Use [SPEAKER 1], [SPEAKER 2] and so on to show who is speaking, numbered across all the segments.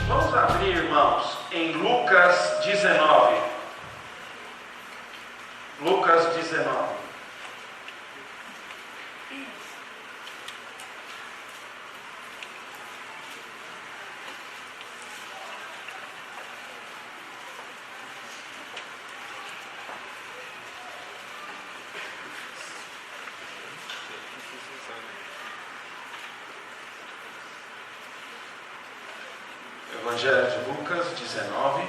[SPEAKER 1] Vamos abrir, irmãos, em Lucas 19. Lucas 19. Evangelho de Lucas 19.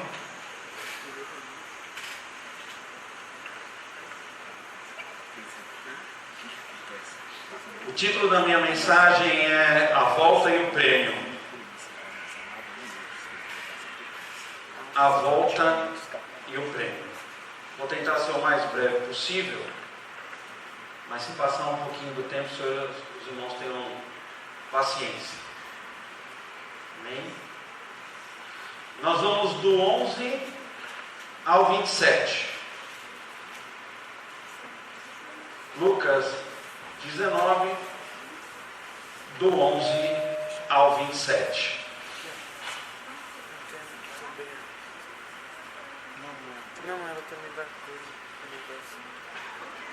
[SPEAKER 1] O título da minha mensagem é A Volta e o Prêmio. A Volta e o Prêmio. Vou tentar ser o mais breve possível, mas se passar um pouquinho do tempo, os irmãos tenham paciência. Amém? Nós vamos do 11 ao 27. Lucas 19, do 11 ao 27.
[SPEAKER 2] Não, ela também dá coisa.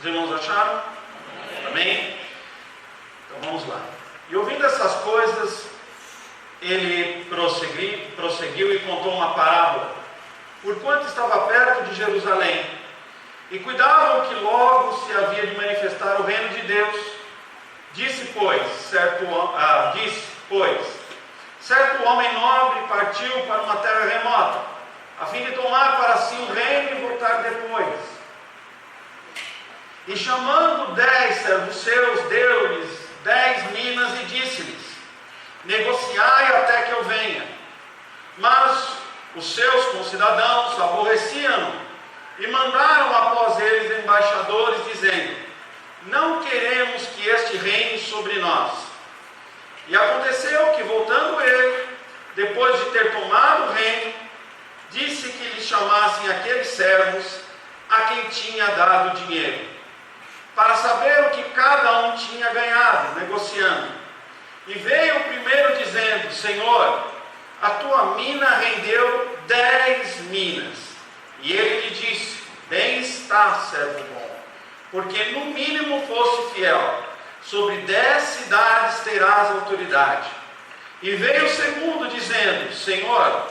[SPEAKER 1] Os irmãos acharam? Amém? Então vamos lá. E ouvindo essas coisas, ele prosseguiu e contou uma parábola, porquanto estava perto de Jerusalém, e cuidavam que logo se havia de manifestar o reino de Deus. Disse, pois, certo homem nobre partiu para uma terra remota, a fim de tomar para si o reino e voltar depois. E chamando 10 servos seus, deu-lhes 10 minas e disse-lhes: negociai até que eu venha. Mas os seus concidadãos aborreciam-no e mandaram após eles embaixadores, dizendo: não queremos que este reine sobre nós. E aconteceu que, voltando ele, depois de ter tomado o reino, disse que lhe chamassem aqueles servos a quem tinha dado dinheiro, para saber o que cada um tinha ganhado, negociando. E veio o primeiro dizendo: Senhor, a tua mina rendeu 10 minas. E ele lhe disse: bem está, servo bom, porque no mínimo foste fiel, sobre 10 cidades terás autoridade. E veio o segundo dizendo: Senhor,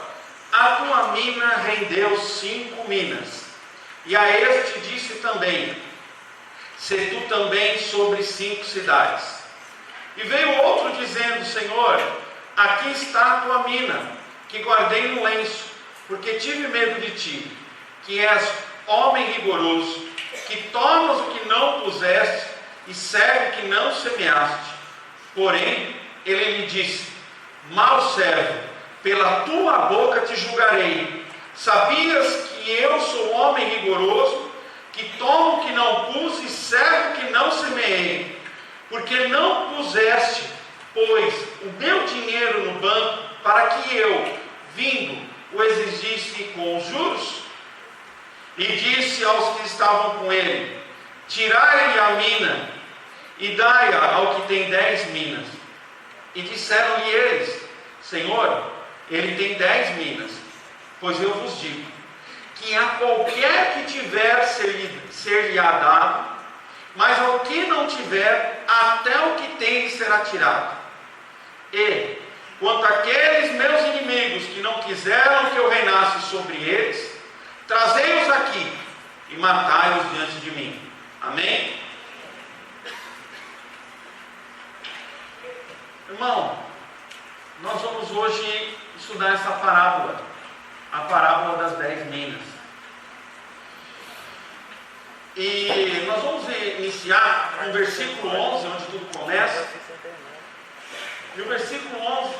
[SPEAKER 1] a tua mina rendeu 5 minas. E a este disse também: se tu também sobre 5 cidades. E veio outro dizendo: Senhor, aqui está a tua mina, que guardei no lenço, porque tive medo de ti, que és homem rigoroso, que tomas o que não puseste e segue o que não semeaste. Porém, ele lhe disse: mau servo, pela tua boca te julgarei. Sabias que eu sou homem rigoroso, que tomo o que não pus e segue o que não semeei? Porque não puseste, pois, o meu dinheiro no banco, para que eu, vindo, o exigisse com os juros? E disse aos que estavam com ele: tirai-lhe a mina e dai-a ao que tem 10 minas. E disseram-lhe eles: Senhor, ele tem 10 minas. Pois eu vos digo que a qualquer que tiver ser-lhe-á dado, mas ao que não tiver, até o que tem lhe será tirado. E quanto àqueles meus inimigos que não quiseram que eu reinasse sobre eles, trazei-os aqui e matai-os diante de mim. Amém? Irmão, nós vamos hoje estudar essa parábola, a parábola das 10 minas. E nós vamos iniciar com o versículo 11, onde tudo começa. E o versículo 11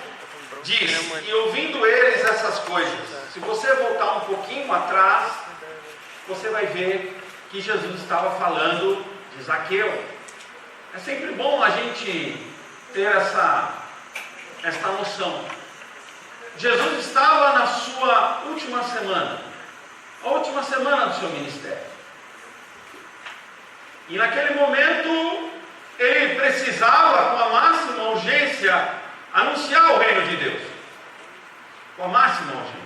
[SPEAKER 1] diz: e ouvindo eles essas coisas. Se você voltar um pouquinho atrás, você vai ver que Jesus estava falando de Zaqueu. É sempre bom a gente ter esta noção. Jesus estava na sua última semana, a última semana do seu ministério. E naquele momento, ele precisava, com a máxima urgência, anunciar o reino de Deus. Com a máxima urgência.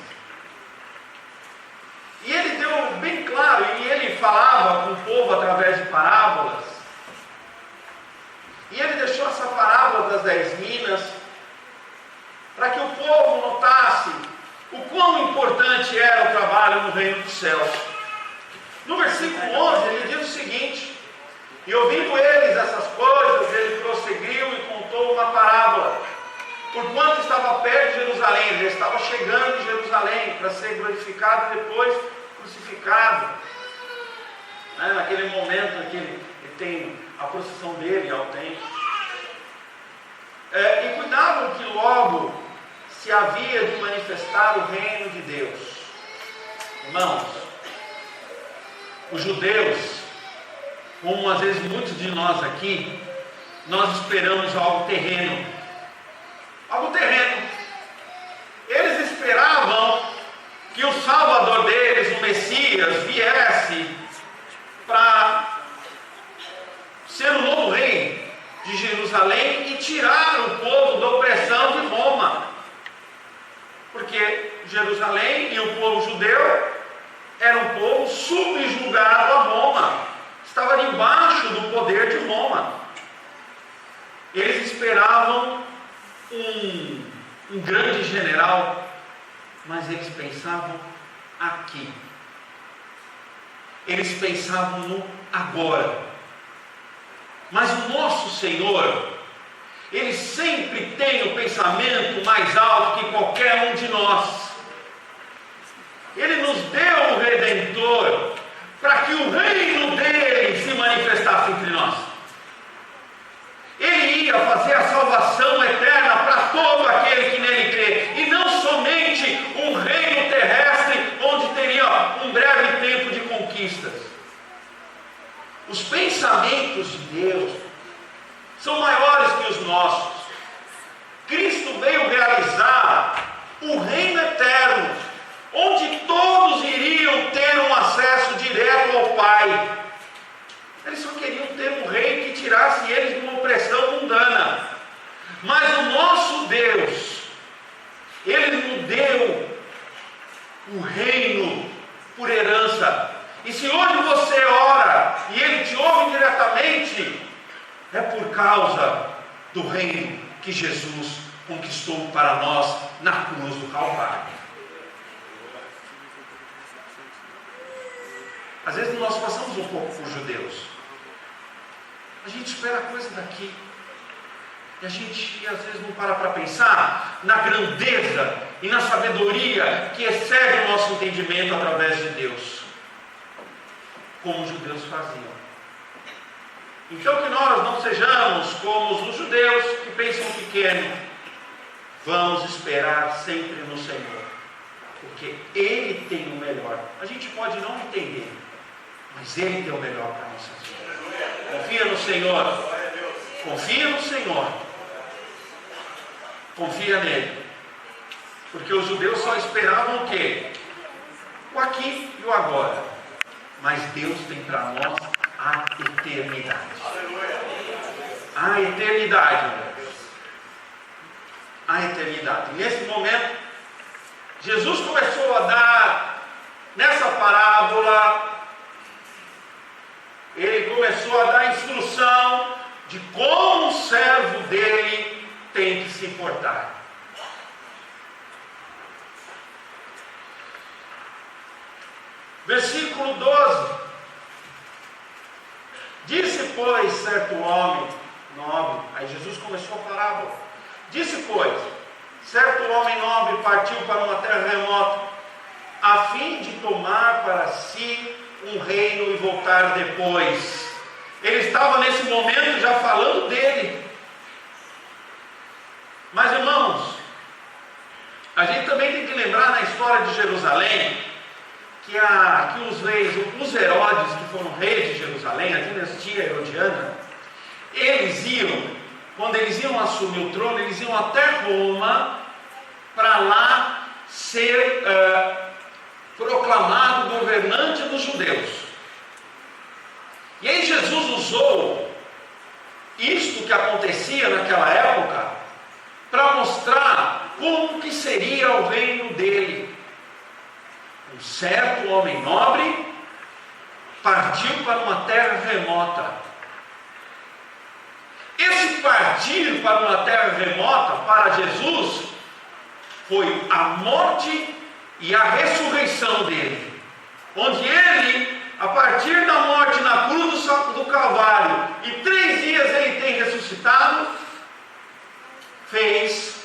[SPEAKER 1] E ele deu bem claro, e ele falava com o povo através de parábolas. E ele deixou essa parábola das 10 minas, para que o povo notasse o quão importante era o trabalho no reino dos céus. No versículo 11, ele diz o seguinte: e ouvindo eles essas coisas, ele prosseguiu e contou uma parábola. Porquanto estava perto de Jerusalém, ele já estava chegando em Jerusalém para ser glorificado e depois crucificado. Naquele momento que ele tem a procissão dele ao templo. E cuidavam que logo se havia de manifestar o reino de Deus. Irmãos, os judeus, como às vezes muitos de nós aqui, nós esperamos algo terreno. Algo terreno. Eles esperavam que o Salvador deles, o Messias, viesse para ser o novo rei de Jerusalém e tirar o povo da opressão de Roma. Porque Jerusalém e o povo judeu era um povo subjugado a Roma. Estava debaixo do poder de Roma. Eles esperavam um grande general, mas eles pensavam aqui. Eles pensavam no agora. Mas o nosso Senhor, Ele sempre tem o pensamento mais alto que qualquer um de nós. Ele nos deu o Redentor para que o reino dele se manifestasse entre nós. Ele ia fazer a salvação eterna para todo aquele que nele crê, e não somente um reino terrestre onde teria um breve tempo de conquistas. Os pensamentos de Deus são maiores que os nossos. Cristo veio realizar o reino eterno, onde todos iriam ter um acesso direto ao Pai. Eles só queriam ter um rei que tirasse eles de uma opressão mundana. Mas o nosso Deus, Ele nos deu o reino por herança. E se hoje você ora e Ele te ouve diretamente, é por causa do reino que Jesus conquistou para nós na cruz do Calvário. Às vezes nós passamos um pouco por judeus. A gente espera coisa daqui. E a gente às vezes não para pensar na grandeza e na sabedoria que excede o nosso entendimento através de Deus. Como os judeus faziam. Então que nós não sejamos como os judeus que pensam pequeno. Vamos esperar sempre no Senhor. Porque Ele tem o melhor. A gente pode não entender, mas Ele tem o melhor para nossas vidas. Confia no Senhor. Confia no Senhor. Confia nele. Porque os judeus só esperavam o quê? O aqui e o agora. Mas Deus tem para nós a eternidade. A eternidade. A eternidade. Nesse momento, Jesus começou a dar, nessa parábola, Ele começou a dar instrução de como o servo dele tem que se portar. Versículo 12. Disse, pois, certo homem nobre, aí Jesus começou a parábola. Disse, pois, certo homem nobre partiu para uma terra remota, a fim de tomar para si um reino e voltar depois. Ele estava nesse momento já falando dele. Mas irmãos, a gente também tem que lembrar na história de Jerusalém, que os reis, os Herodes que foram reis de Jerusalém, a dinastia herodiana, eles iam, quando eles iam assumir o trono, eles iam até Roma, para lá ser proclamado governante dos judeus. E aí Jesus usou isto que acontecia naquela época para mostrar como que seria o reino dele. Um certo homem nobre partiu para uma terra remota. Esse partir para uma terra remota, para Jesus, foi a morte e a ressurreição dele, onde ele, a partir da morte na cruz do Calvário, e 3 dias ele tem ressuscitado, fez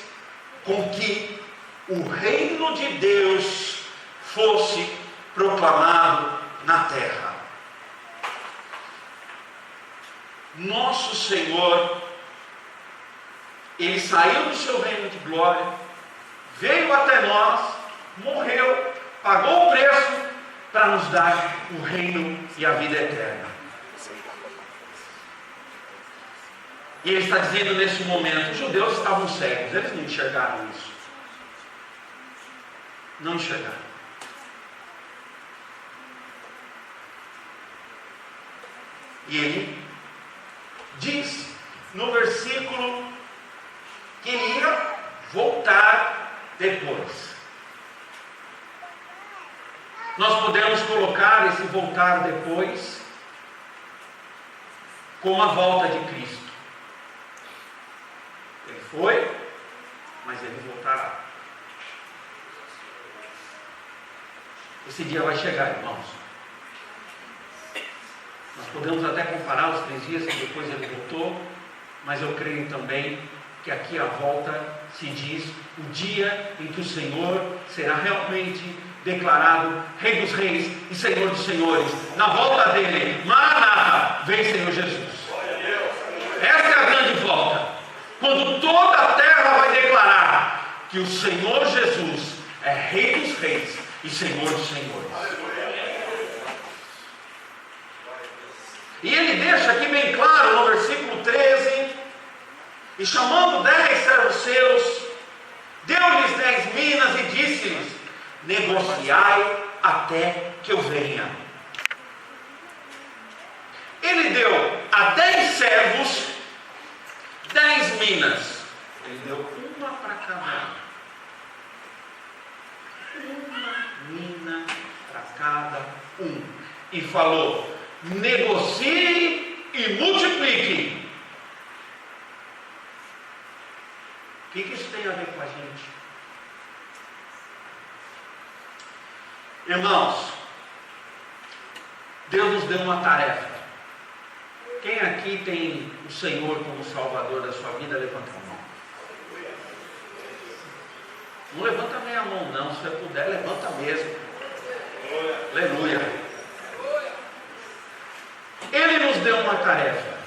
[SPEAKER 1] com que o reino de Deus fosse proclamado na terra. Nosso Senhor, ele saiu do seu reino de glória, veio até nós, morreu, pagou o preço para nos dar o reino e a vida eterna. E ele está dizendo nesse momento, os judeus estavam cegos, eles não enxergaram isso. Não enxergaram. E ele diz no versículo que ele ia voltar depois. Nós podemos colocar esse voltar depois como a volta de Cristo. Ele foi, mas ele voltará. Esse dia vai chegar, irmãos. Nós podemos até comparar os 3 dias que depois ele voltou, mas eu creio também que aqui a volta se diz o dia em que o Senhor será realmente declarado Rei dos Reis e Senhor dos Senhores. Na volta dele, Maranata, vem Senhor Jesus. Essa é a grande volta, quando toda a terra vai declarar que o Senhor Jesus é Rei dos Reis e Senhor dos Senhores. E ele deixa aqui bem claro no versículo 13: e chamando 10 servos seus, deu-lhes 10 minas e disse-lhes: negociai até que eu venha. Ele deu a 10 servos 10 minas. Ele deu uma para cada um. Uma mina para cada um. E falou: negocie e multiplique. O que isso tem a ver com a gente? Irmãos, Deus nos deu uma tarefa. Quem aqui tem o Senhor como Salvador da sua vida, levanta a mão. Não levanta meia mão não, se você puder, levanta mesmo. Aleluia. Ele nos deu uma tarefa.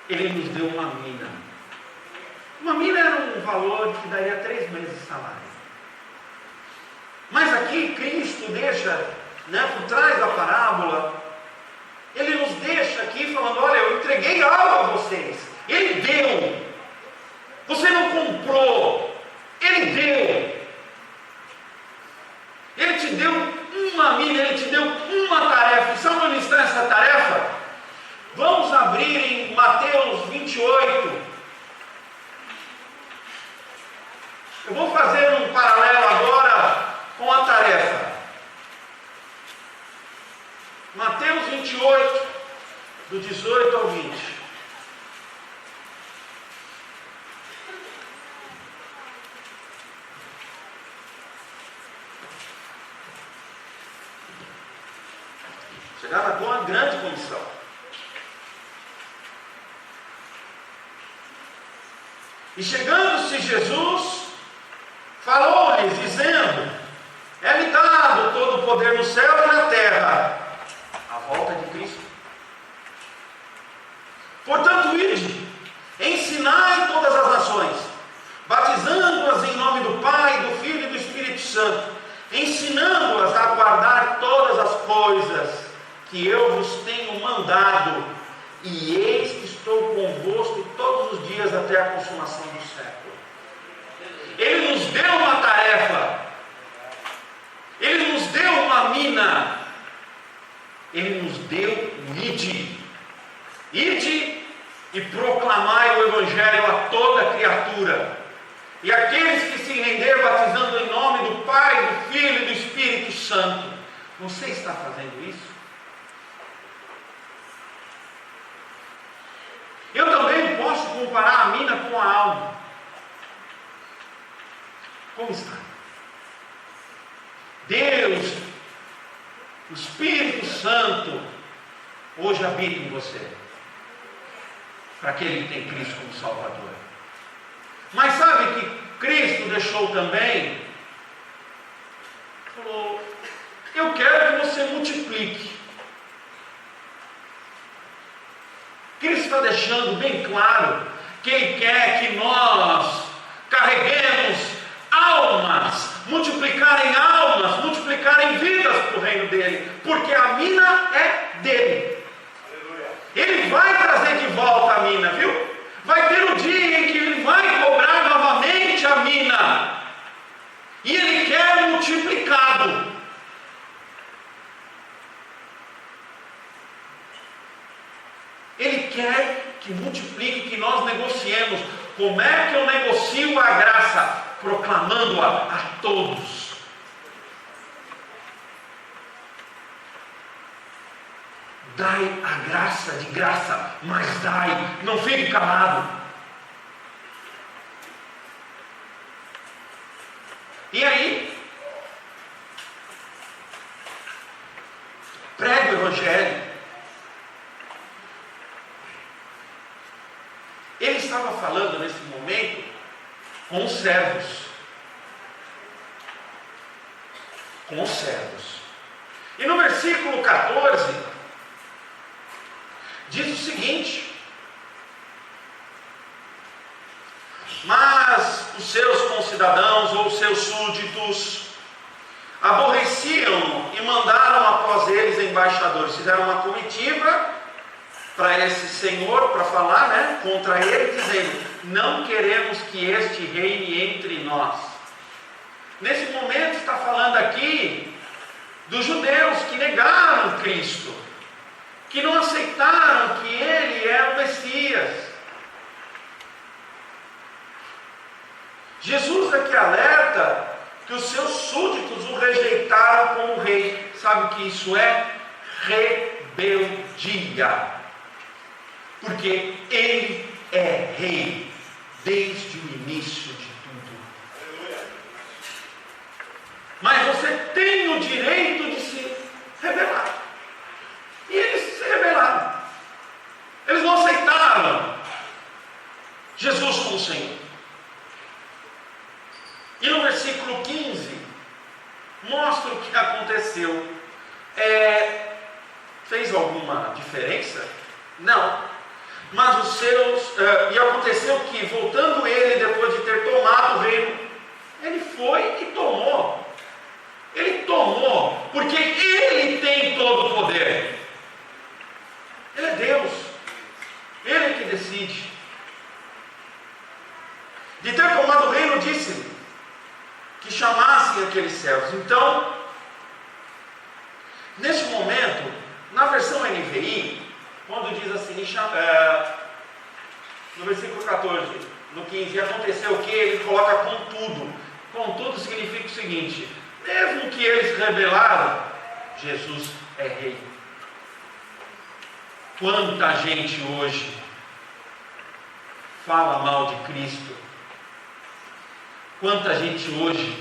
[SPEAKER 1] Ele nos deu uma mina. Uma mina era um valor que daria 3 meses de salário. Mas aqui Cristo deixa, por trás da parábola, ele nos deixa aqui falando: olha, eu entreguei algo a vocês. Ele deu. Você não comprou. Ele deu. Ele te deu uma mina, ele te deu uma tarefa. E sabe onde está essa tarefa? Vamos abrir em Mateus 28. Eu vou fazer um paralelo agora com a tarefa. Mateus 28, do 18 ao 20. Chegaram com uma grande comissão. E chegando-se Jesus, falou-lhes, dizendo: é-me dado todo o poder no céu e na terra. A volta de Cristo. Portanto, ide, ensinai todas as nações, batizando-as em nome do Pai, do Filho e do Espírito Santo, ensinando-as a guardar todas as coisas que eu vos tenho mandado, e eis que estou convosco todos os dias até a consumação do século. Ele nos deu uma tarefa, ele nos deu uma mina, ele nos deu o ide, Ide e proclamai o Evangelho a toda criatura. E aqueles que se render batizando em nome do Pai, do Filho e do Espírito Santo. Você está fazendo isso? Eu também posso comparar a mina com a alma. Como está? Deus, o Espírito Santo, hoje habita em você. Para aquele que tem Cristo como Salvador. Mas sabe que Cristo deixou também? Falou: eu quero que você multiplique. Cristo está deixando bem claro que Ele quer que nós carreguemos almas, multiplicarem vidas para o reino dEle, porque a mina é dEle. Ele vai trazer de volta a mina, viu? Vai ter um dia em que Ele vai cobrar novamente a mina, e Ele quer multiplicado. Ele quer que multiplique, que nós negociemos. Como é que eu negocio a graça? Proclamando-a a todos. Dai a graça de graça, mas dai, não fique calado. E aí, prega o Evangelho. Ele estava falando nesse momento com os servos. Com os servos. E no versículo 14, diz o seguinte: mas os seus concidadãos ou os seus súditos aborreciam e mandaram após eles embaixadores. Fizeram uma comitiva para esse senhor, para falar, contra ele, dizendo: não queremos que este reine entre nós. Nesse momento está falando aqui dos judeus que negaram Cristo, que não aceitaram que Ele é o Messias. Jesus aqui alerta que os seus súditos o rejeitaram como rei. Sabe o que isso é? Rebeldia. Porque Ele é rei desde o início de tudo. Mas você tem o direito de se rebelar. E eles se rebelaram. Eles não aceitaram Jesus como Senhor. E no versículo 15 mostra o que aconteceu. Fez alguma diferença? Não. Mas os seus... e aconteceu que, voltando ele, depois de ter tomado o reino, ele foi e tomou. Ele tomou, porque ele tem todo o poder. Ele é Deus. Ele é que decide. De ter tomado o reino, disse-lhe que chamassem aqueles servos. Então, neste momento, na versão NVI, quando diz assim, no versículo 14, no 15, aconteceu o que? Ele coloca contudo. Contudo significa o seguinte: mesmo que eles rebelaram, Jesus é rei. Quanta gente hoje fala mal de Cristo. Quanta gente hoje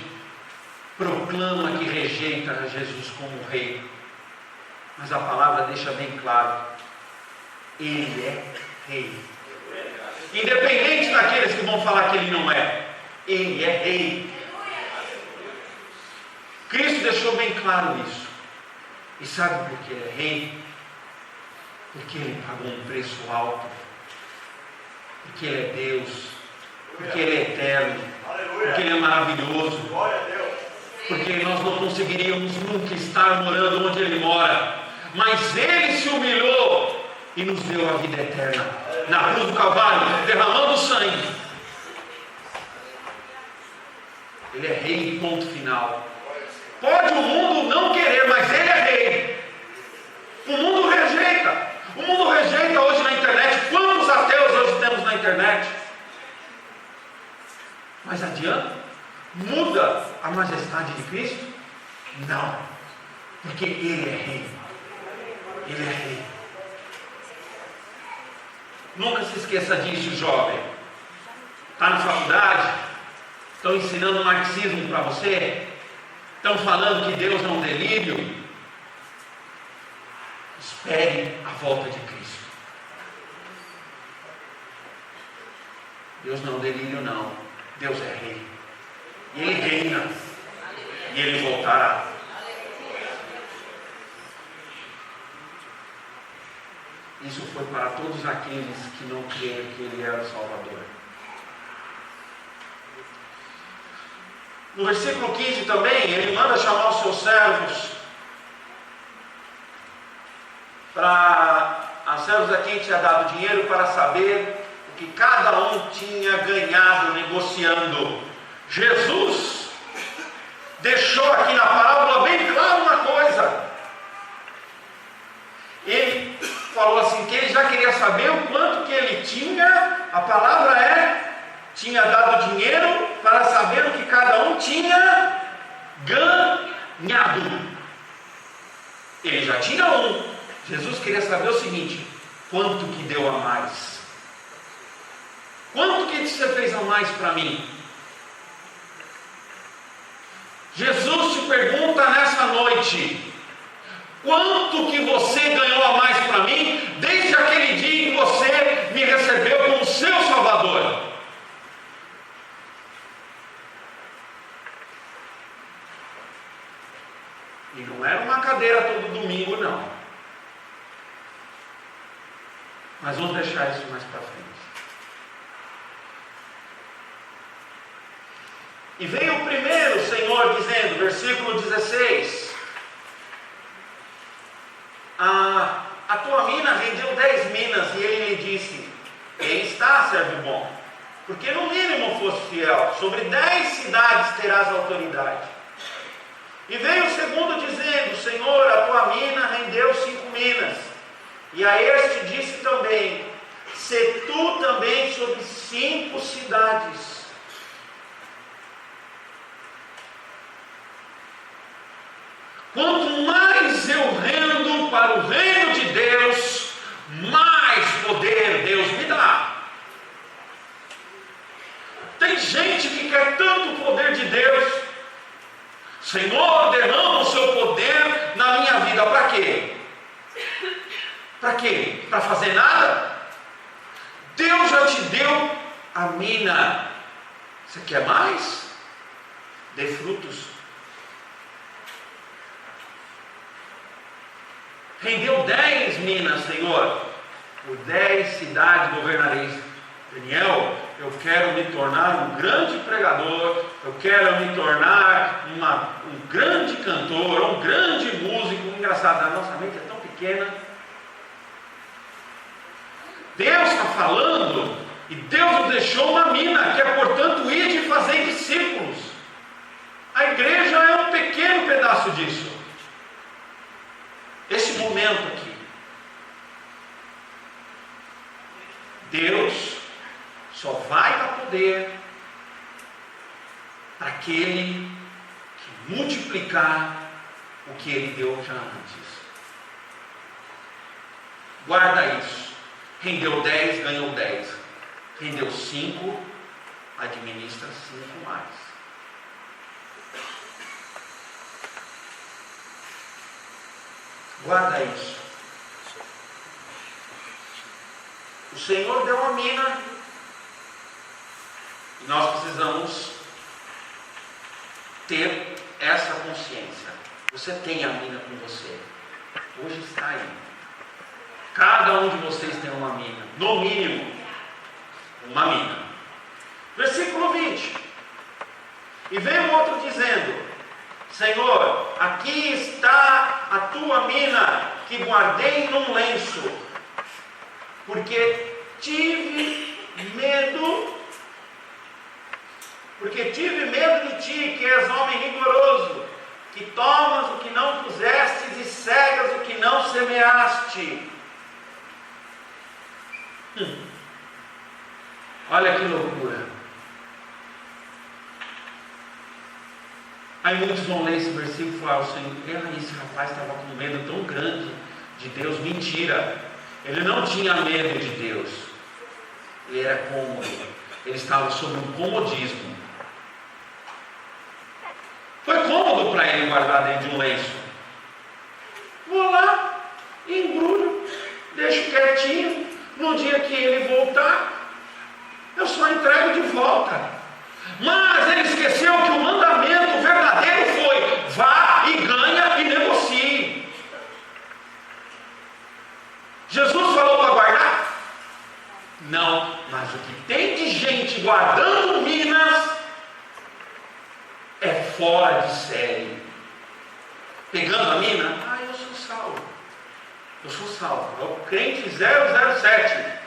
[SPEAKER 1] proclama que rejeita Jesus como rei. Mas a palavra deixa bem claro: Ele é rei. Independente daqueles que vão falar que Ele não é, Ele é rei. Cristo deixou bem claro isso. E sabe por que Ele é rei? Porque Ele pagou um preço alto. Porque Ele é Deus. Porque Ele é eterno. Porque Ele é maravilhoso. Porque nós não conseguiríamos nunca estar morando onde Ele mora. Mas Ele se humilhou e nos deu a vida eterna na cruz do Calvário, derramando sangue. Ele é rei, ponto final. Pode o mundo não querer, mas Ele é rei. O mundo rejeita. O mundo rejeita hoje na internet Porque Ele é rei. Ele é rei. Nunca se esqueça disso, jovem. Está na faculdade? Estão ensinando marxismo para você? Estão falando que Deus é um delírio? Espere a volta de Cristo. Deus não é um delírio, não. Deus é rei. E Ele reina. E Ele voltará. Isso foi para todos aqueles que não creram que Ele era o Salvador. No versículo 15 também, Ele manda chamar os seus servos a servos a quem tinha dado dinheiro para saber o que cada um tinha ganhado negociando. Jesus deixou aqui na parábola bem claro uma coisa. Ele falou assim, que ele já queria saber o quanto que ele tinha, a palavra tinha dado dinheiro para saber o que cada um tinha ganhado. Ele já tinha um. Jesus queria saber o seguinte, quanto que deu a mais? Quanto que você fez a mais para mim? Jesus te pergunta nessa noite, quanto que você ganhou a mais para mim, desde aquele dia que você me recebeu como seu Salvador? E não era uma cadeira todo domingo, não. Mas vamos deixar isso mais para frente. E veio o primeiro Senhor dizendo, versículo 16, a tua mina rendeu 10 minas, e ele lhe disse, aí está, servo bom, porque no mínimo fosse fiel, sobre 10 cidades terás autoridade. E veio o segundo dizendo, Senhor, a tua mina rendeu 5 minas, e a este disse também, se tu também sobre 5 cidades. Quanto mais eu rendo para o reino de Deus, mais poder Deus me dá. Tem gente que quer tanto o poder de Deus. Senhor, derrama o seu poder na minha vida. Para quê? Para quê? Para fazer nada? Deus já te deu a mina. Você quer mais? Dê frutos. Rendeu 10 minas, Senhor. Por 10 cidades governareis. Daniel, eu quero me tornar um grande pregador. Eu quero me tornar um grande cantor, um grande músico. Engraçado, a nossa mente é tão pequena. Deus está falando, e Deus nos deixou uma mina, que é, portanto, ir de fazer discípulos. A igreja é um pequeno pedaço disso. Esse momento aqui, Deus só vai dar poder para aquele que multiplicar o que Ele deu já antes. Guarda isso. Rendeu 10, ganhou 10. Rendeu 5, administra 5 mais. Guarda isso. O Senhor deu a mina. E nós precisamos ter essa consciência. Você tem a mina com você. Hoje está aí. Cada um de vocês tem uma mina. No mínimo, uma mina. Versículo 20. E veio outro dizendo, Senhor, aqui está a tua mina, que guardei num lenço, porque tive medo de ti, que és homem rigoroso, que tomas o que não pusestes e cegas o que não semeaste. Olha que loucura. Aí muitos vão ler esse versículo e falar: Senhor, esse rapaz estava com medo tão grande de Deus. Mentira, ele não tinha medo de Deus, ele era cômodo, ele estava sob um comodismo. Foi cômodo para ele guardar dentro de um lenço. Vou lá, embrulho, deixo quietinho, no dia que ele voltar, eu só entrego de volta. Mas ele esqueceu que o mandamento verdadeiro foi: vá e ganha e negocie. Jesus falou para guardar? Não, mas o que tem de gente guardando minas é fora de série. Pegando a mina, eu sou salvo. Eu sou salvo. É o crente 007.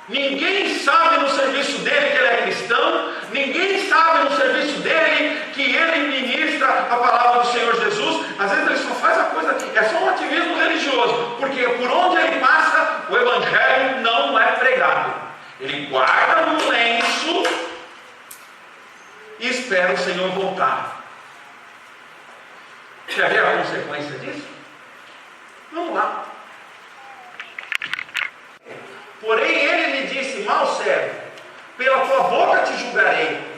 [SPEAKER 1] Ninguém sabe no serviço dele que ele é cristão. Ninguém sabe no serviço dele que ele ministra a palavra do Senhor Jesus. Às vezes ele só faz a coisa, é só um ativismo religioso, porque por onde ele passa, o evangelho não é pregado. Ele guarda no lenço e espera o Senhor voltar. Quer ver a consequência disso? Vamos lá. Porém ele lhe disse: mau servo, pela tua boca te julgarei.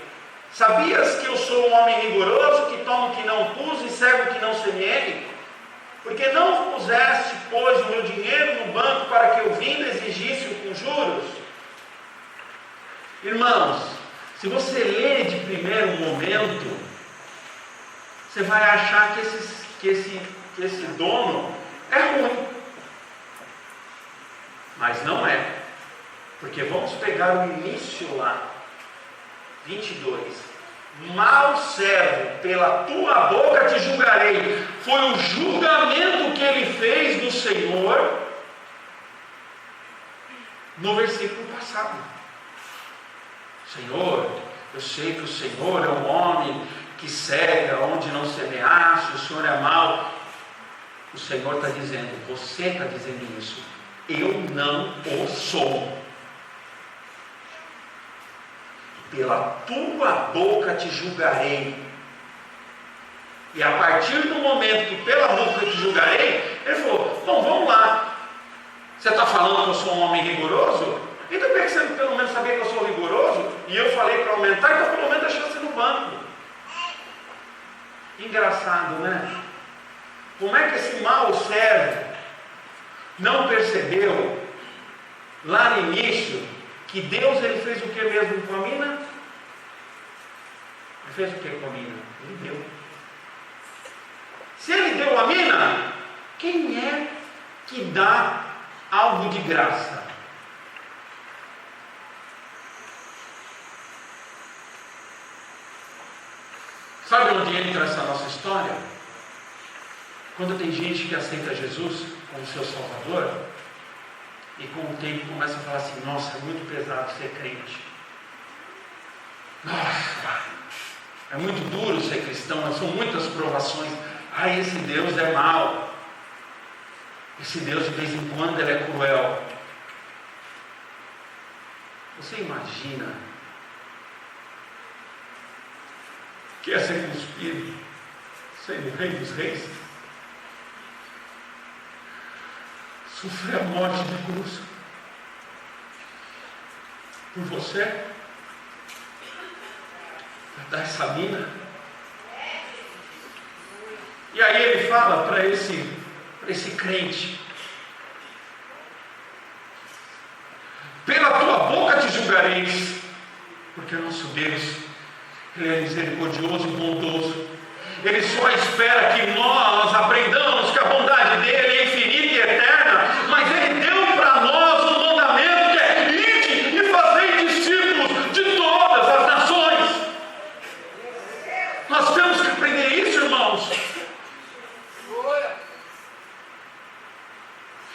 [SPEAKER 1] Sabias que eu sou um homem rigoroso, que tomo o que não pus e cego o que não semeei? Porque não puseste, pois, o meu dinheiro no banco para que eu vindo exigisse-o com juros? Irmãos, se você ler de primeiro momento, você vai achar que esse dono é ruim. Mas não é. Porque vamos pegar o início lá, 22. Mau servo, pela tua boca te julgarei. Foi o julgamento que ele fez do Senhor no versículo passado. Senhor, eu sei que o Senhor é um homem que cega onde não semeaste, o Senhor é mau. O Senhor está dizendo, você está dizendo isso, eu não o sou. Pela tua boca te julgarei. E a partir do momento que pela boca te julgarei, ele falou, bom, vamos lá. Você está falando que eu sou um homem rigoroso? Então por que você pelo menos sabia que eu sou rigoroso? E eu falei para aumentar, então pelo menos deixa você no banco. Engraçado, né? Como é que esse mau servo não percebeu lá no início que Deus ele fez o que mesmo com a mina? Ele fez o que com a mina? Ele deu. Se ele deu a mina, quem é que dá algo de graça? Sabe onde entra essa nossa história? Quando tem gente que aceita Jesus como seu Salvador, e com o tempo começa a falar assim, nossa, é muito pesado ser crente. Nossa, é muito duro ser cristão, são muitas provações. Ai, esse Deus é mau. Esse Deus de vez em quando ele é cruel. Você imagina que é ser cuspido, sendo o rei dos reis? Sofrer a morte de cruz por você, para dar essa mina. E aí ele fala para esse crente, pela tua boca te julgareis, porque o nosso Deus, ele é misericordioso e bondoso. Ele só espera que nós aprendamos que a bondade dele é infinita e eterna, mas ele deu para nós um mandamento que é ide e fazei discípulos de todas as nações. Nós temos que aprender isso, irmãos.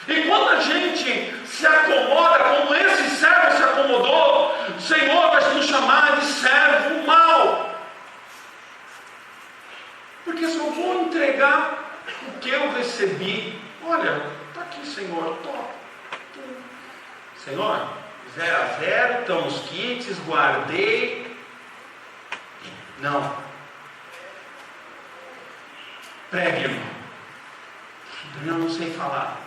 [SPEAKER 1] E quando a gente se acomoda como esse servo se acomodou, o Senhor vai nos chamar de servo mau. Porque só vou entregar o que eu recebi. Olha, está aqui, Senhor, Senhor, 0-0, estamos quites, guardei. Não. Pregue, irmão. Eu não sei falar.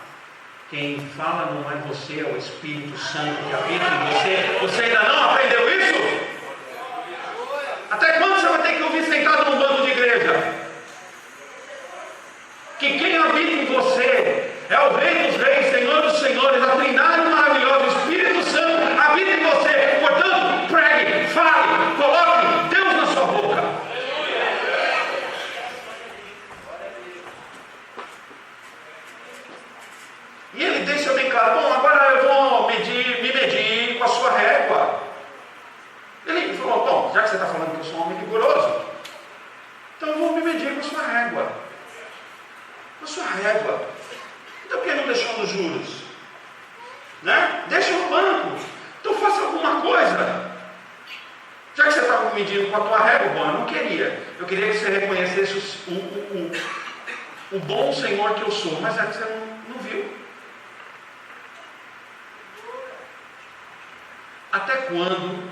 [SPEAKER 1] Quem fala não é você, é o Espírito Santo que habita em você. Você ainda não aprendeu isso? Até quando você vai ter que ouvir sentado num banco de igreja? Que quem habita em você é o Rei dos Reis, Senhor dos Senhores, a Trindade maravilhosa, o Espírito Santo habita em você. Portanto, pregue, fale, coloque Deus na sua boca. E ele deixa bem claro: bom, agora eu vou me medir com a sua régua. Ele falou: bom, já que você está falando que eu sou um homem rigoroso, então eu vou me medir com a sua régua. Com a sua régua. Então por que não deixou nos juros? Né? Deixa no banco. Então faça alguma coisa. Já que você estava me medindo com a tua régua, bom, eu não queria. Eu queria que você reconhecesse o bom Senhor que eu sou. Mas é que você não viu. Até quando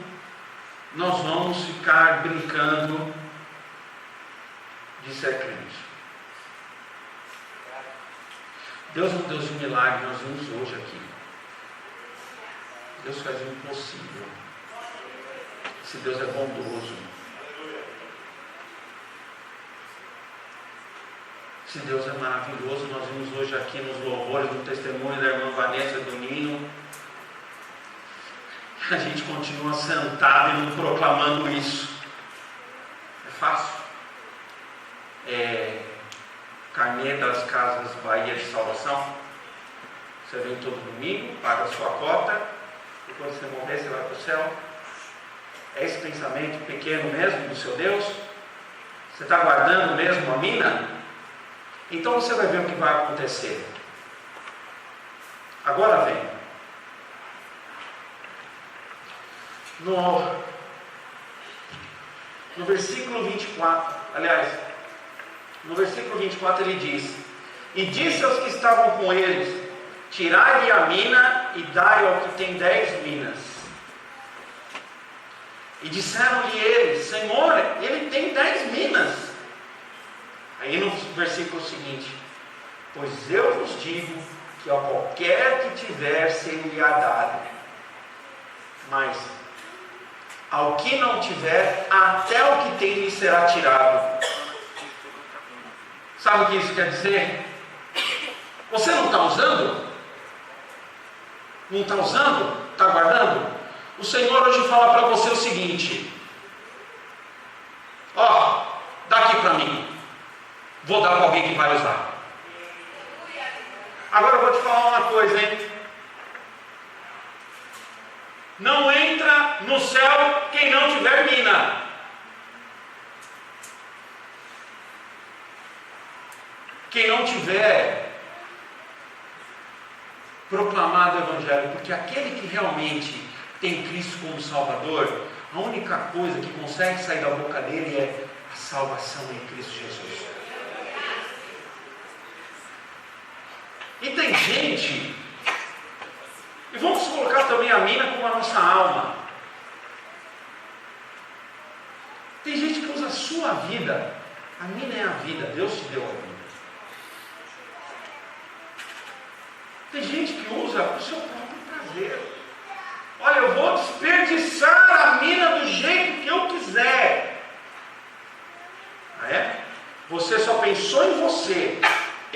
[SPEAKER 1] nós vamos ficar brincando de ser crente? Deus é um Deus de milagre, nós vimos hoje aqui. Deus faz o impossível. Esse Deus é bondoso. Esse Deus é maravilhoso. Nós vimos hoje aqui nos louvores, no testemunho da irmã Vanessa do Nino. A gente continua sentado e não proclamando isso. É fácil. Carnê das Casas Bahia de Salvação. Você vem todo domingo, paga a sua cota, e quando você morrer você vai para o céu. É esse pensamento pequeno mesmo do seu Deus? Você está guardando mesmo a mina? Então você vai ver o que vai acontecer. Agora vem. No versículo 24, aliás, no versículo 24 ele diz: e disse aos que estavam com eles: tirai-lhe a mina e dai ao que tem 10 minas. E disseram-lhe eles: Senhor, ele tem 10 minas. Aí no versículo seguinte: pois eu vos digo que a qualquer que tiver ser-lhe-á dado, mas ao que não tiver, até o que tem lhe será tirado. Sabe o que isso quer dizer? Você não está usando? Não está usando? Está guardando? O Senhor hoje fala para você o seguinte: ó, dá aqui para mim, vou dar para alguém que vai usar. Agora eu vou te falar uma coisa, hein? Não entra no céu quem não tiver mina. Quem não tiver proclamado o Evangelho, porque aquele que realmente tem Cristo como Salvador, a única coisa que consegue sair da boca dele é a salvação em Cristo Jesus. E tem gente, e vamos colocar também a mina como a nossa alma. Tem gente que usa a sua vida. A mina é a vida, Deus te deu a vida. Tem gente que usa o seu próprio prazer. Olha, eu vou desperdiçar a mina do jeito que eu quiser. Ah, é? Você só pensou em você.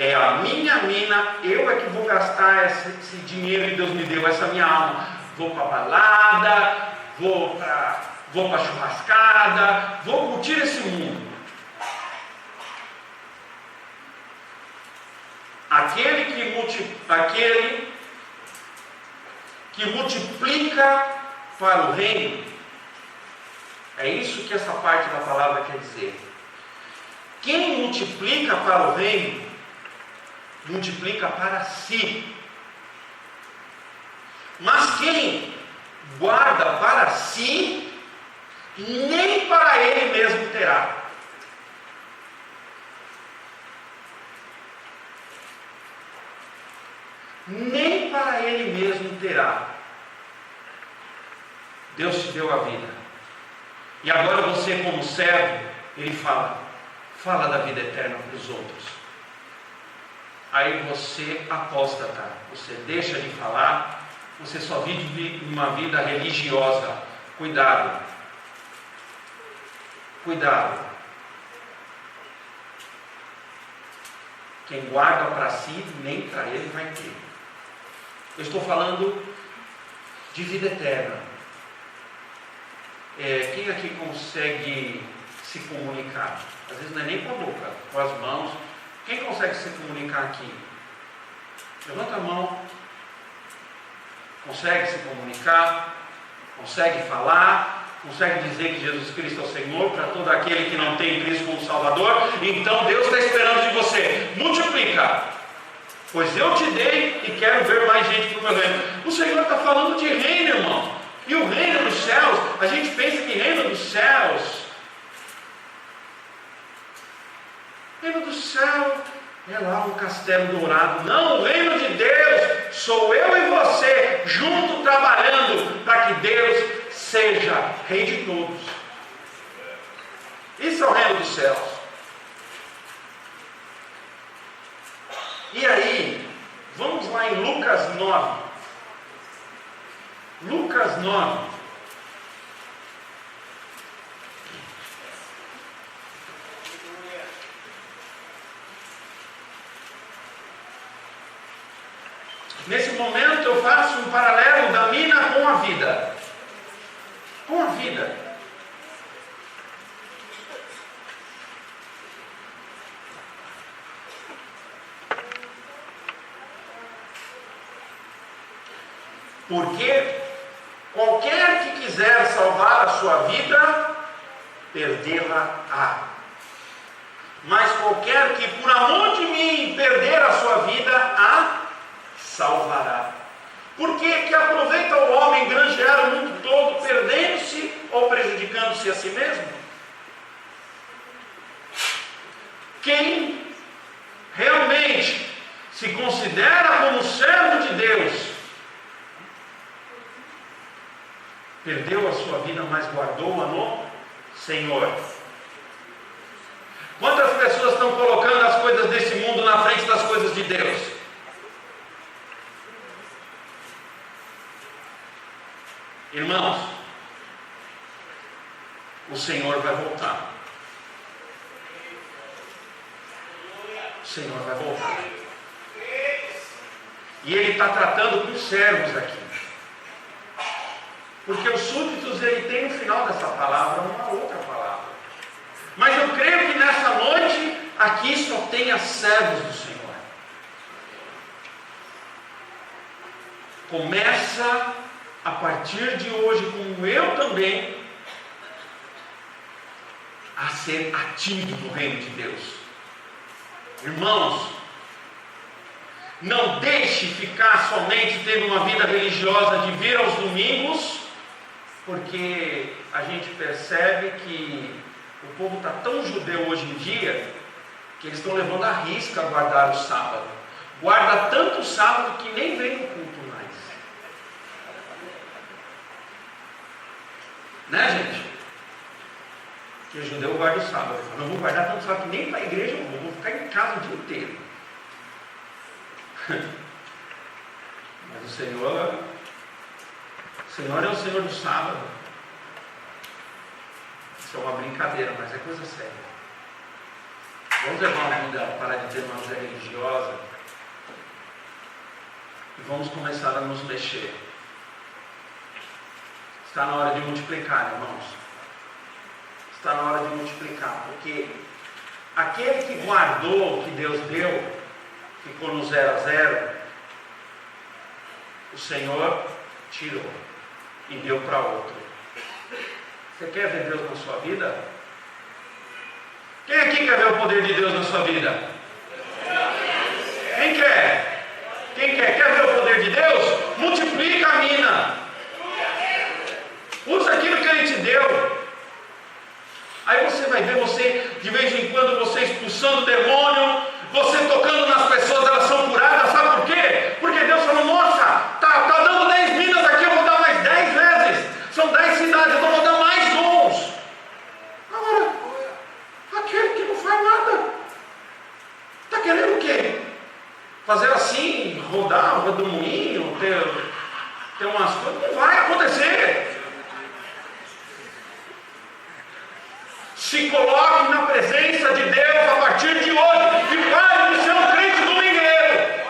[SPEAKER 1] É a minha mina, eu é que vou gastar esse dinheiro que Deus me deu, essa minha alma. Vou para a balada, vou para a churrascada, vou curtir esse mundo. Aquele que multiplica para o reino, é isso que essa parte da palavra quer dizer. Quem multiplica para o reino, multiplica para si. Mas quem guarda para si, nem para ele mesmo terá. Nem para ele mesmo terá. Deus te deu a vida. E agora você, como servo, ele fala da vida eterna para os outros. aí você apóstata, você deixa de falar, você só vive uma vida religiosa. Cuidado, cuidado. Quem guarda para si, nem para ele vai ter. Eu estou falando de vida eterna. Quem aqui consegue se comunicar? Às vezes não é nem com a boca, com as mãos. Quem consegue se comunicar aqui? Levanta a mão. Consegue se comunicar? Consegue falar? Consegue dizer que Jesus Cristo é o Senhor para todo aquele que não tem Cristo como Salvador? Então Deus está esperando de você. Multiplica, pois eu te dei e quero ver mais gente para o meu reino. O Senhor está falando de reino, irmão. E o reino dos céus, a gente pensa que reino dos céus, reino do céu é lá um castelo dourado. Não, o reino de Deus sou eu e você junto trabalhando para que Deus seja rei de todos. Isso é o reino dos céus. E aí, vamos lá em Lucas 9. Lucas 9. Nesse momento eu faço um paralelo da mina com a vida. Com a vida. Porque qualquer que quiser salvar a sua vida, perdê-la-á. Mas qualquer que por amor de mim perder a sua vida, a salvará. Por que aproveita o homem granjear o mundo todo, perdendo-se ou prejudicando-se a si mesmo? Quem realmente se considera como servo de Deus, perdeu a sua vida, mas guardou-a no Senhor. Quantas pessoas estão colocando as coisas desse mundo na frente das coisas de Deus? Irmãos, o Senhor vai voltar. O Senhor vai voltar. E Ele está tratando com servos aqui. Porque os súditos, Ele tem no final dessa palavra uma outra palavra. Mas eu creio que nessa noite, aqui só tenha servos do Senhor. Começa a partir de hoje, como eu também, a ser ativo no reino de Deus. Irmãos, não deixe ficar somente tendo uma vida religiosa de vir aos domingos, porque a gente percebe que o povo está tão judeu hoje em dia, que eles estão levando a risca a guardar o sábado. Guarda tanto o sábado que nem vem no culto mais. Né, gente? Que o judeu guarda o sábado. Eu não vou guardar tanto sábado que nem para a igreja eu vou ficar em casa o dia inteiro. Mas o Senhor é o Senhor do sábado. Isso é uma brincadeira, mas é coisa séria. Vamos levar uma vida, parar de ter uma vida religiosa, e vamos começar a nos mexer. Está na hora de multiplicar, irmãos. Está na hora de multiplicar, porque aquele que guardou o que Deus deu, ficou no 0 a 0, o Senhor tirou e deu para outro. Você quer ver Deus na sua vida? Quem aqui quer ver o poder de Deus na sua vida? Quem quer? Quem quer? Quer ver o poder de Deus? Multiplica a mina. Usa aquilo que Ele te deu. Aí você vai ver você, de vez em quando, você expulsando o demônio, você tocando nas pessoas, elas são curadas. Sabe por quê? Porque Deus falou, nossa, tá dando 10 minas aqui, eu vou dar mais 10 vezes. São 10 cidades, então eu vou dar mais dons. Agora, aquele que não faz nada, está querendo o quê? fazer assim, rodar o redemoinho, ter umas coisas, não vai acontecer. Se coloque na presença de Deus a partir de hoje e pare de ser um crente domingueiro.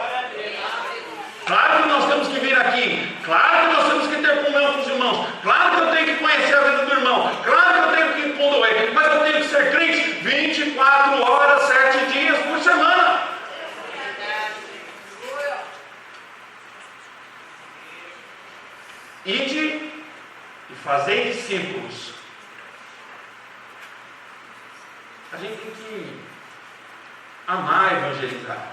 [SPEAKER 1] Claro que nós temos que vir aqui, claro que nós temos que ter comunhão com os irmãos, claro que eu tenho que conhecer a vida do irmão, claro que eu tenho que condoer, mas eu tenho que ser crente 24 horas, 7 dias por semana. Ide e fazei discípulos. A gente tem que amar evangelizar.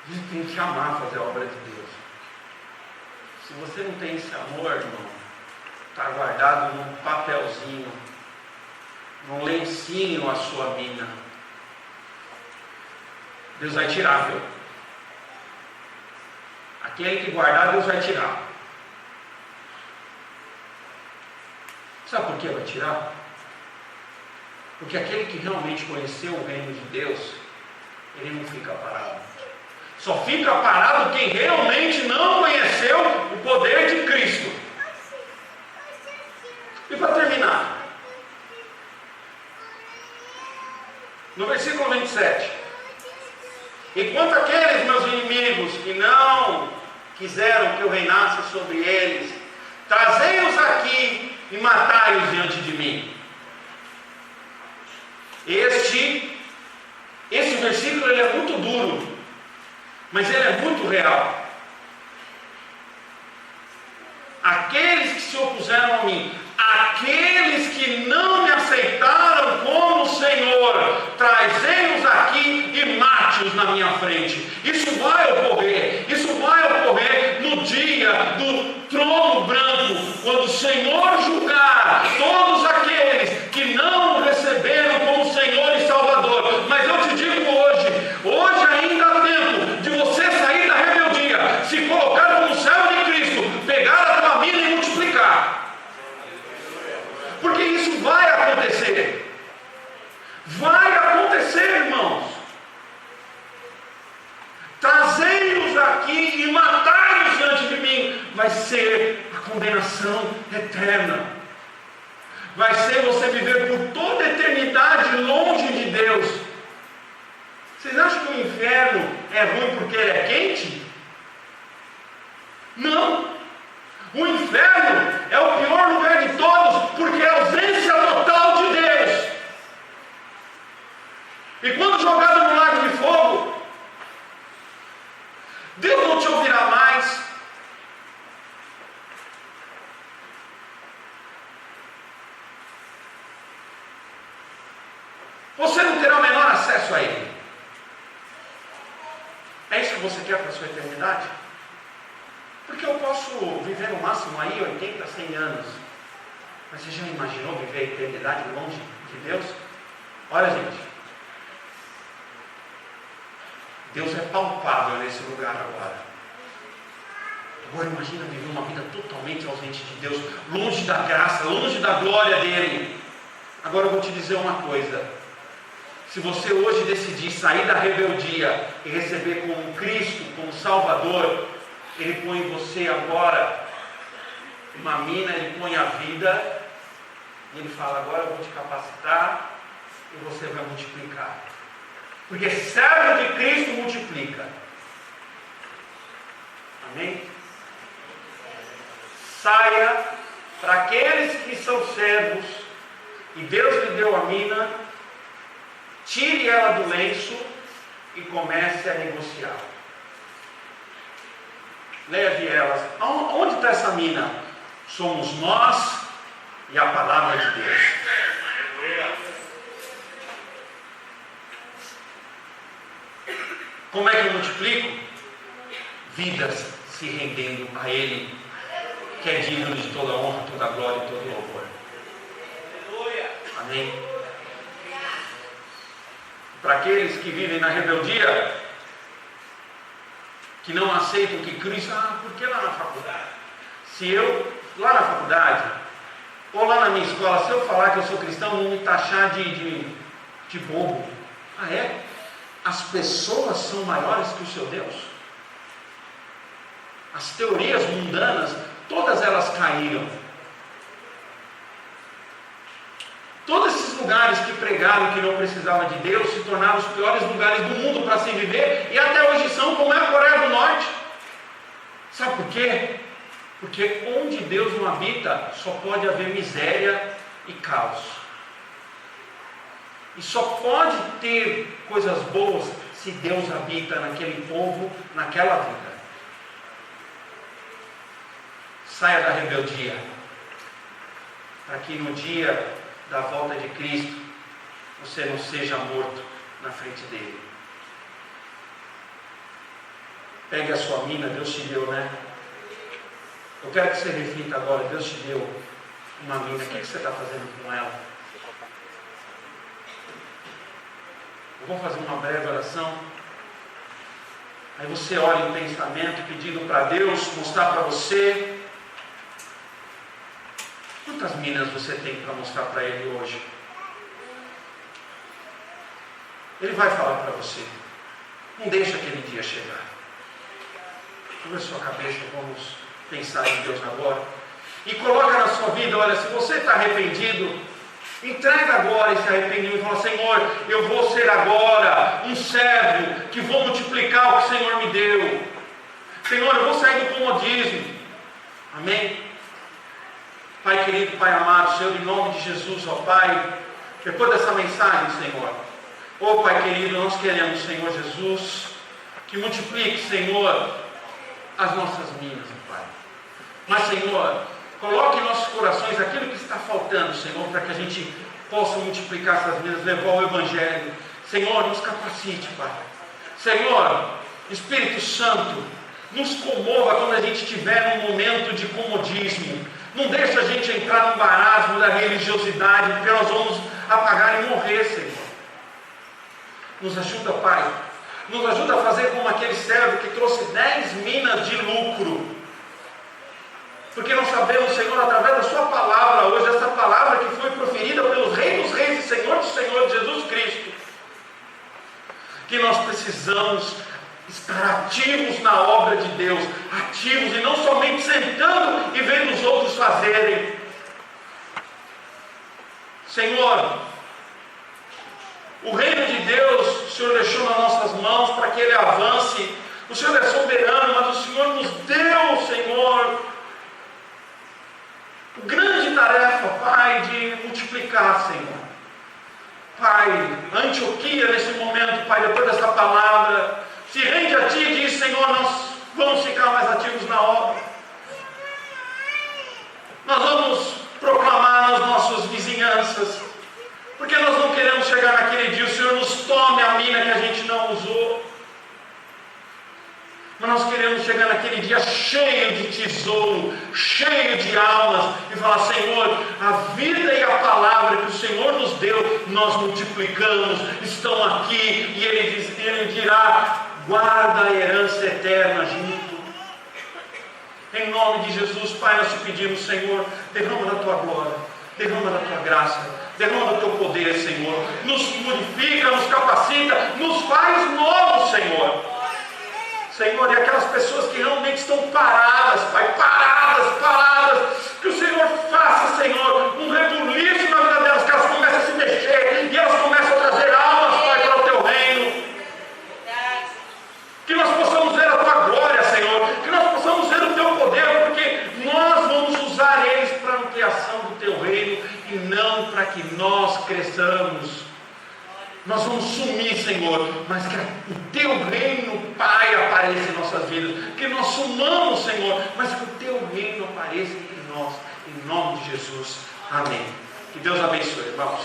[SPEAKER 1] A gente tem que amar fazer a obra de Deus. Se você não tem esse amor, irmão, está guardado num papelzinho, num lencinho a sua mina. Deus vai tirar, viu? Aquele que guardar, Deus vai tirar. Sabe por que vai tirar? Porque aquele que realmente conheceu o reino de Deus, ele não fica parado. Só fica parado quem realmente não conheceu o poder de Cristo. E para terminar, no versículo 27, enquanto aqueles meus inimigos que não quiseram que eu reinasse sobre eles, trazei-os aqui e matai-os diante de mim. Esse versículo ele é muito duro, mas ele é muito real. Aqueles que se opuseram a mim, aqueles que não me aceitaram como Senhor, trazei-os aqui e mate-os na minha frente. Isso vai ocorrer no dia do trono branco, quando o Senhor julgar todos aqueles que não o receberam como Senhor e Salvador. Mas eu te digo hoje ainda há tempo de você sair da rebeldia, se colocar como servo de Cristo, pegar a tua mina e multiplicar. Porque isso vai acontecer. Vai acontecer, irmãos. Trazei-os aqui e matai-os diante de mim. Vai ser a condenação eterna. Vai ser você viver por toda a eternidade longe de Deus. Vocês acham que o inferno é ruim porque ele é quente? Não. O inferno é o pior lugar de todos, porque é a ausência total de Deus. E quando jogado no lago de fogo, Deus não te ouvirá mais. Você não terá o menor acesso a Ele. É isso que você quer para a sua eternidade? Porque eu posso viver no máximo aí 80, 100 anos. Mas você já imaginou viver a eternidade longe de Deus? Olha, gente. Deus é palpável nesse lugar agora. Agora imagina viver uma vida totalmente ausente de Deus, longe da graça, longe da glória dEle. Agora eu vou te dizer uma coisa. Se você hoje decidir sair da rebeldia e receber como Cristo, como Salvador, Ele põe em você agora uma mina, Ele põe a vida, e Ele fala, agora eu vou te capacitar e você vai multiplicar. Porque servo de Cristo multiplica. Amém? Saia para aqueles que são servos e Deus lhe deu a mina, tire ela do lenço e comece a negociar. Leve elas. Onde está essa mina? Somos nós e a palavra de Deus. Como é que eu multiplico? Vidas se rendendo a Ele, que é digno de toda honra, toda glória e todo louvor. Amém? Para aqueles que vivem na rebeldia, que não aceitam que Cristo, por que lá na faculdade? Se eu, lá na faculdade, ou lá na minha escola, se eu falar que eu sou cristão, não me taxar de bobo. Ah, é? As pessoas são maiores que o seu Deus? As teorias mundanas, todas elas caíram. Todos esses lugares que pregaram que não precisavam de Deus se tornaram os piores lugares do mundo para se viver, e até hoje são, como é a Coreia do Norte. Sabe por quê? Porque onde Deus não habita, só pode haver miséria e caos. E só pode ter coisas boas se Deus habita naquele povo, naquela vida. Saia da rebeldia, para que no dia da volta de Cristo você não seja morto na frente dele. Pegue a sua mina, Deus te deu, né? Eu quero que você reflita agora. Deus te deu uma mina, o que você está fazendo com ela? Eu vou fazer uma breve oração. Aí você ora em pensamento, pedindo para Deus mostrar para você. Quantas minas você tem para mostrar para Ele hoje? Ele vai falar para você. Não deixa aquele dia chegar. Curva a sua cabeça, vamos pensar em Deus agora. E coloca na sua vida, olha, se você está arrependido, entrega agora esse arrependimento e fala: Senhor, eu vou ser agora um servo que vou multiplicar o que o Senhor me deu. Senhor, eu vou sair do comodismo. Amém? Pai querido, Pai amado, Senhor, em nome de Jesus, ó Pai, depois dessa mensagem, Senhor, ó Pai querido, nós queremos, Senhor Jesus, que multiplique, Senhor, as nossas minas, ó Pai. Mas, Senhor, coloque em nossos corações aquilo que está faltando, Senhor, para que a gente possa multiplicar essas minas, levar o Evangelho. Senhor, nos capacite, Pai. Senhor, Espírito Santo, nos comova quando a gente estiver num momento de comodismo. Não deixa a gente entrar no marasmo da religiosidade, porque nós vamos apagar e morrer, Senhor. Nos ajuda, Pai. Nos ajuda a fazer como aquele servo que trouxe 10 minas de lucro. Porque nós sabemos, Senhor, através da sua palavra hoje, essa palavra que foi proferida pelos Rei dos Reis e Senhor dos Senhores, Jesus Cristo, que nós precisamos estar ativos na obra de Deus, ativos e não somente sentando e vendo os outros fazerem. Senhor, o reino de Deus o Senhor deixou nas nossas mãos para que ele avance. O Senhor é soberano, mas o Senhor nos deu, Senhor, a grande tarefa, Pai, de multiplicar, Senhor. Pai, Antioquia nesse momento, Pai, depois dessa palavra, se rende a Ti e diz: Senhor, nós vamos ficar mais ativos na obra. Nós vamos proclamar nas nossas vizinhanças, porque nós não queremos chegar naquele dia, o Senhor nos tome a mina que a gente não usou. Mas nós queremos chegar naquele dia cheio de tesouro, cheio de almas, e falar: Senhor, a vida e a palavra que o Senhor nos deu, nós multiplicamos, estão aqui, e Ele dirá: guarda a herança eterna junto. Em nome de Jesus, Pai, nós te pedimos, Senhor, derrama da Tua glória, derrama da Tua graça, derrama do Teu poder, Senhor. Nos purifica, nos capacita, nos faz novos, Senhor. Senhor, e aquelas pessoas que realmente estão paradas, Pai, paradas, que o Senhor faça, Senhor, um rebuliço na vida delas, que elas comecem a se mexer, e elas comecem a trazer almas, Pai, para o Teu reino. Que nós possamos ver a Tua glória, Senhor, que nós possamos ver o Teu poder, porque nós vamos usar eles para a ampliação do Teu reino, e não para que nós cresçamos. Nós vamos sumir, Senhor, mas que o Teu reino, Pai, apareça em nossas vidas. Que nós sumamos, Senhor, mas que o Teu reino apareça entre nós. Em nome de Jesus. Amém. Que Deus abençoe, irmãos.